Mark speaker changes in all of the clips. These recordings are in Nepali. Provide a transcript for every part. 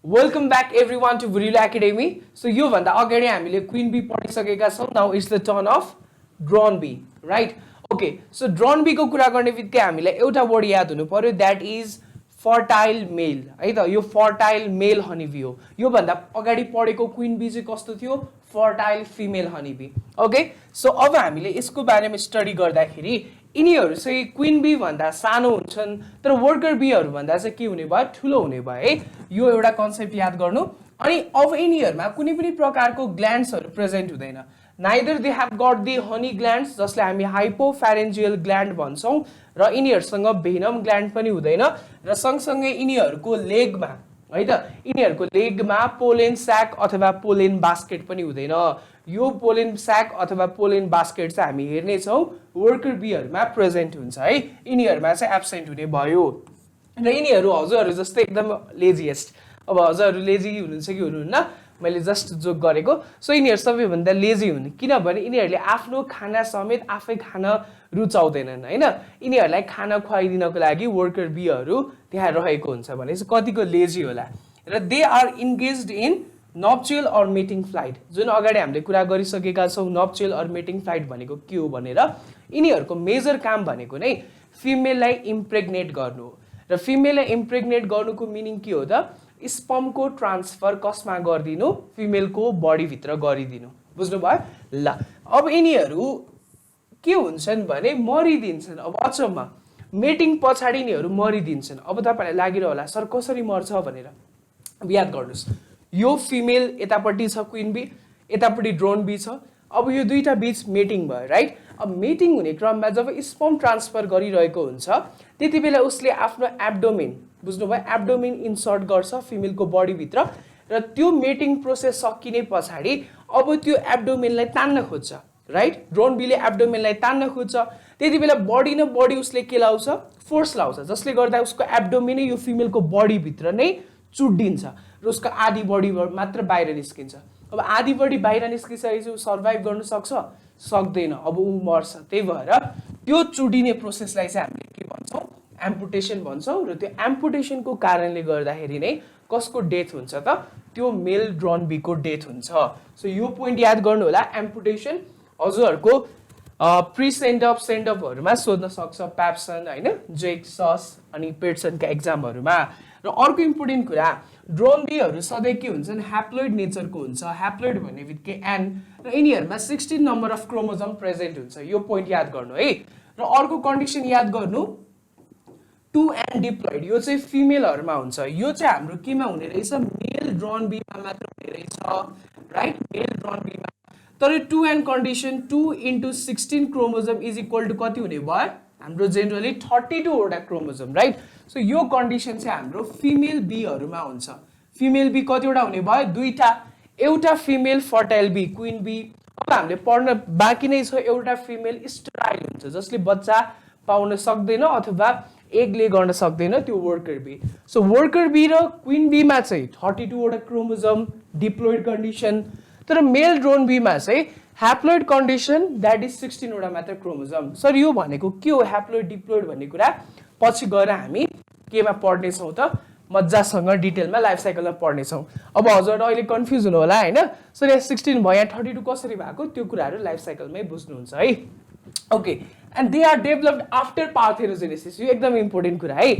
Speaker 1: Welcome back everyone to Virila Academy. So यो भन्दा अगाडि हामीले क्वीन बी पढिसकेका छौं. Now it's the turn of drone bee, right? Okay. So drone bee को कुरा गर्ने बित्तिकै हामीलाई एउटा वर्ड याद हुनु पर्यो, that is fertile male. है त यो fertile male honeybee हो. यो भन्दा अगाडि पढेको क्वीन बी चाहिँ कस्तो थियो? Fertile female honeybee. Okay? So अब हामीले यसको बारेमा स्टडी गर्दाखेरि यिनीहरु चाहिँ क्वीन बी भन्दा सानो हुन्छन् तर वर्कर बीहरु भन्दा चाहिँ के हुने भयो? ठूलो हुने भयो है. यो एउटा कन्सेप्ट याद गर्नु. अनि अब यिनीहरुमा कुनै पनि प्रकारको ग्ल्यान्ड्सहरु प्रेजेन्ट हुँदैन. Neither they have got the honey glands जसले हामी hypopharyngeal gland भन्छौं र यिनीहरुसँग venom gland पनि हुँदैन र सँगसँगै यिनीहरुको लेगमा है त यिनीहरुको लेगमा पोलेन स्याक अथवा पोलेन बास्केट पनि हुँदैन. यो पोलेन स्याक अथवा पोलेन बास्केट चाहिँ हामी हेर्ने छौं वर्कर बीहरुमा प्रेजेन्ट हुन्छ है. यिनीहरुमा चाहिँ एब्सेन्ट हुने भयो र यिनीहरु हजुरहरु जस्तै एकदम लेजिएस्ट. अब हजुरहरु लेजी हुनुहुन्छ कि हुनुहुन्न मैले जस्ट जोक गरेको. सो यिनीहरु सबैभन्दा लेजी हुन् किनभने यिनीहरुले आफ्नो खाना समेत आफै खान रुचाउँदैनन् हैन. यिनीहरुलाई खाना खुवाइदिनको लागि वर्कर बीहरु त्यहाँ रहेको हुन्छ भने चाहिँ कतिको लेजी होला. र they are engaged in nuptial or mating flight. जुन अगाडि हामीले कुरा गरिसकेका छौं नप्चुअल अर मेटिङ फ्लाइट भनेको के हो भनेर. यिनीहरुको मेजर काम भनेको नै फिमेललाई इम्प्रेग्नेट गर्नु हो. र फिमेललाई इम्प्रेग्नेट गर्नुको मिनिङ के हो त? स्पर्म को ट्रान्सफर कसमा गर्दिनु? फिमेलको बडी भित्र गरिदिनु. बुझ्नु भयो? ल अब यिनीहरु के हुन्छन् भने मरिदिन्छन्. अब अचम्म मेटिङ पछाडी यिनीहरु मरिदिन्छन्. अब तपाईलाई लागिरह होला सर कसरी मर्छ भनेर. अब याद गर्नुस् यो फिमेल यतापट्टि छ क्वीन बी, यतापट्टि ड्रोन बी छ. अब यो दुईटा बीच मेटिङ भयो राइट. अब मेटिङ हुने क्रममा जब स्पर्म ट्रान्सफर गरिरहेको हुन्छ त्यतिबेला उसले आफ्नो एब्डोमेन बुझ्नुभयो एब्डोमेन इन्सर्ट गर्छ फिमेलको बडी भित्र र त्यो मेटिङ प्रोसेस सकिने पछाडी अब त्यो एब्डोमेनलाई तान्न खोज्छ राइट. ड्रोन बीले एब्डोमेनलाई तान्न खोज्छ त्यतिबेला बडी न बडी उसले के लाउँछ? फोर्स लाउँछ जसले गर्दा उसको एब्डोमेन यो फिमेलको बडी भित्र नै चुड्डिन्छ र उसको आधी बडी मात्र बाहिर निस्किन्छ. अब आधी बडी बाहिर निस्किसकेपछि उ सर्भाइभ गर्न सक्छ? सक्दैन. अब उ मर्छ. त्यही भएर त्यो चुडिने प्रोसेसलाई चाहिँ हामीले के भन्छौं? एम्पुटेसन भन्छौं र त्यो एम्पुटेसनको कारणले गर्दाखेरि नै कसको डेथ हुन्छ त? त्यो मेल ड्रोन बी को डेथ हुन्छ. सो यो पोइन्ट याद गर्नु होला. एम्पुटेसन हजुरहरुको प्री सेन्ड अपहरुमा सोध्न सक्छ प्याप्सन हैन जेक सस अनि पेटसनका एक्जामहरुमा. र अर्को इम्पोर्टेन्ट कुरा ड्रोन बीहरु सधैं के हुन्छन्? ह्याप्लोइड नेचरको हुन्छ. ह्याप्लोइड भन्ने बित्तिकै एन र यिनीहरुमा 16 नम्बर अफ क्रोमोजोम प्रेजेन्ट हुन्छ. यो पोइन्ट याद गर्नु है. र अर्को कन्डिसन याद गर्नु 2 एन्ड डिप्लोइड. यो चाहिँ फिमेलहरुमा हुन्छ. यो चाहिँ हाम्रो केमा हुने रहेछ? मेल ड्रोन बीमा मात्र हुने रहेछ राइट. मेल ड्रोन बीमा. तर 2 and condition 2 * 16 chromosome is equal to कति हुने भयो? हाम्रो जेनरली 32 वटा क्रोमोजोम राइट. सो यो कन्डिसन चाहिँ हाम्रो फिमेल बीहरुमा हुन्छ. फिमेल बी कतिवटा हुने भयो? दुईटा. एउटा female fertile bee queen bee. अब हामीले पढ्न बाँकी नै छ एउटा फिमेल स्टेराइल हुन्छ जसले बच्चा पाउन सक्दैन अथवा एगले गर्न सक्दैन त्यो worker bee. So worker bee र क्वीन बीमा चाहिँ 32 वटा क्रोमोजोम डिप्लोइड कन्डिसन. तर मेल ड्रोन बीमा चाहिँ ह्याप्लोइड कन्डिसन दैट इज 16 वटा मात्र क्रोमोजोम. सर यो भनेको के हो ह्याप्लोइड डिप्लोइड भन्ने कुरा पछि गएर हामी केमा पढ्ने छौं त? मज्जासँग डिटेलमा लाइफ साइकलमा पढ्ने छौं. अब हजुरहरु अहिले कन्फ्युज हुनु होला हैन. सर यहाँ 16 भयो यहाँ 32 कसरी भएको? त्यो कुराहरु लाइफ साइकलमै बुझ्नुहुन्छ है. Okay. And they are developed after parthenogenesis. यो एकदम इम्पोर्टेन्ट कुरा है.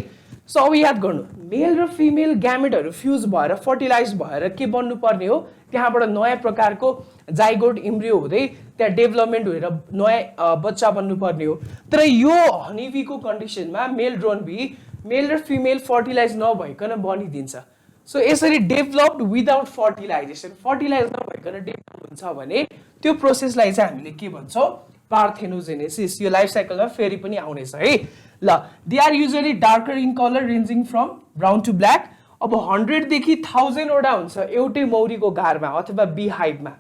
Speaker 1: सो अब याद गर्नु मेल र फिमेल ग्यामेटहरु फ्युज भएर फर्टिलाइज भएर के बन्नु पर्ने हो? त्यहाँबाट नयाँ प्रकारको जाइगोट इम्ब्रियो हुँदै त्यहाँ डेभलपमेन्ट हुएर नयाँ बच्चा बन्नु पर्ने हो. तर यो हनीबीको कन्डिसनमा मेल ड्रोन बी मेल र फिमेल फर्टिलाइज नभइकन बनिदिन्छ. सो यसरी डेभलप्ड विदाउट फर्टिलाइजेसन. फर्टिलाइज नभइकन डेभलप हुन्छ भने त्यो प्रोसेसलाई चाहिँ हामीले के भन्छौं? पार्थेनोजेनेसिस. यो लाइफ साइकलमा फेरि पनि आउनेछ है. ल they are usually darker in colour ranging from brown to black. अब 100 देखि 1000 वटा हुन्छ एउटै मौरीको गारमा अथवा बी हाइभमा.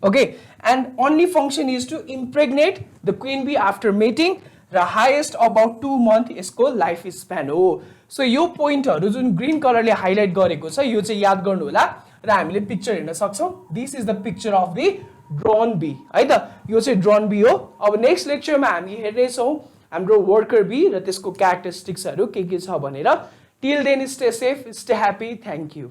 Speaker 1: Okay. And only function is to impregnate the queen bee after mating र हाईएस्ट अबाउट 2 मन्थ यसको लाइफ स्प्यान हो. सो यो पोइन्टहरु जुन ग्रीन कलरले हाइलाइट गरेको छ यो चाहिँ याद गर्नु होला र हामीले पिक्चर हेर्न सक्छौं. This is the picture of the drone bee है त. यो चाहिँ ड्रोन बी हो. अब नेक्स्ट लेक्चरमा हामी हेर्ने छौं हाम्रो वर्कर बी र त्यसको क्यारेक्टरिस्टिक्सहरु के छ भनेर. Till then stay safe, stay happy. Thank you.